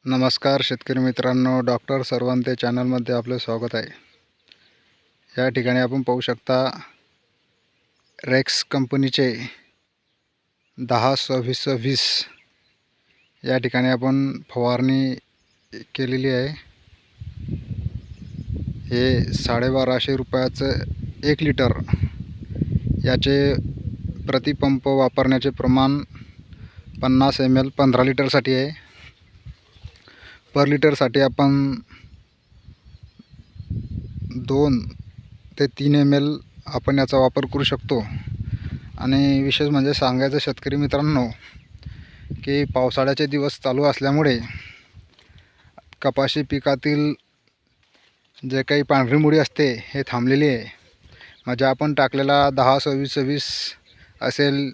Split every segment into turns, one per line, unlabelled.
नमस्कार शेतकरी मित्रांनो, डॉक्टर सर्वंते चॅनलमध्ये आपले स्वागत आहे। या ठिकाणी आपण पाहू शकता रेक्स कंपनीचे 10-26-26 या ठिकाणी आपण फवारणी केलेली आहे। हे 1250 रुपयाचं 1 लिटर याचे प्रतिपंप वापरण्याचे प्रमाण 50 ml 15 लिटरसाठी आहे। पर लिटरसाठी आपण 2 ते 3 ml आपण याचा वापर करू शकतो। आणि विशेष म्हणजे सांगायचं शेतकरी मित्रांनो की पावसाळ्याचे दिवस चालू असल्यामुळे कपाशी पिकातील जे काही पांढरी मुळी असते हे थांबलेली आहे। म्हणजे आपण टाकलेला 10-26-26 असेल,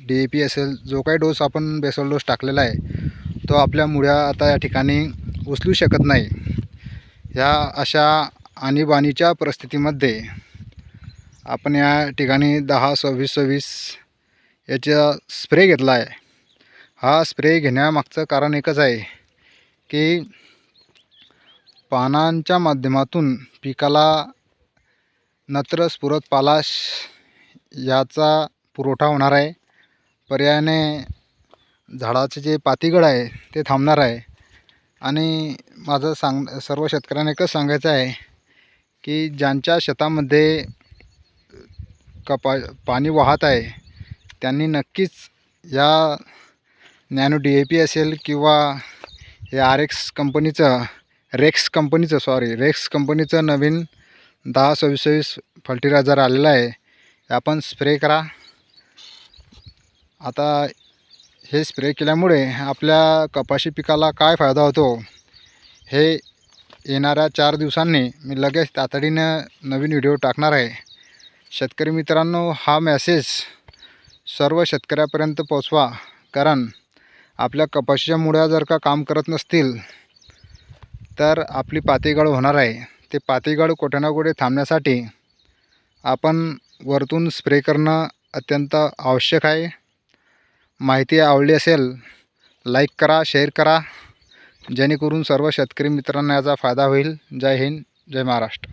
DAP असेल, जो काही डोस आपण बेसल डोस टाकलेला आहे तो आपल्या मुळ्या आता या ठिकाणी उचलू शकत नाही। ह्या अशा आणीबाणीच्या परिस्थितीमध्ये आपण या ठिकाणी 10-26-26 याचा स्प्रे घेतला आहे। हा स्प्रे घेण्यामागचं कारण एकच आहे की पानांच्या माध्यमातून पिकाला नत्र, स्फुरद, पालाश याचा पुरवठा होणार आहे। पर्यायाने झाडाचे जे पातीगळ आहे ते थांबणार आहे। आणि माझं सर्व शेतकऱ्यांना एकच सांगायचं आहे की ज्यांच्या शेतामध्ये पाणी वाहत आहे त्यांनी नक्कीच या नॅनो DAP असेल किंवा हे रेक्स कंपनीचं नवीन 10-26-26 फर्टिलायझर आलेलं आहे, हे आपण स्प्रे करा। आता हे स्प्रे केल्यामुळे आपल्या कपाशी पिकाला काय फायदा होतो हे येणाऱ्या 4 दिवसांनी मी लगेच तातडीनं नवीन व्हिडिओ टाकणार आहे। शेतकरी मित्रांनो, हा मेसेज सर्व शेतकऱ्यापर्यंत पोचवा, कारण आपल्या कपाशीच्या मुळ्या जर का काम करत नसतील तर आपली पातीगळ होणार आहे। ते पातीगळ कुठे ना कुठे थांबण्यासाठी आपण वरतून स्प्रे करणं अत्यंत आवश्यक आहे। माहिती आवडली असेल लाईक करा, शेअर करा, जेणेकरून सर्व शेतकरी मित्रांना याचा फायदा होईल। जय हिंद, जय महाराष्ट्र।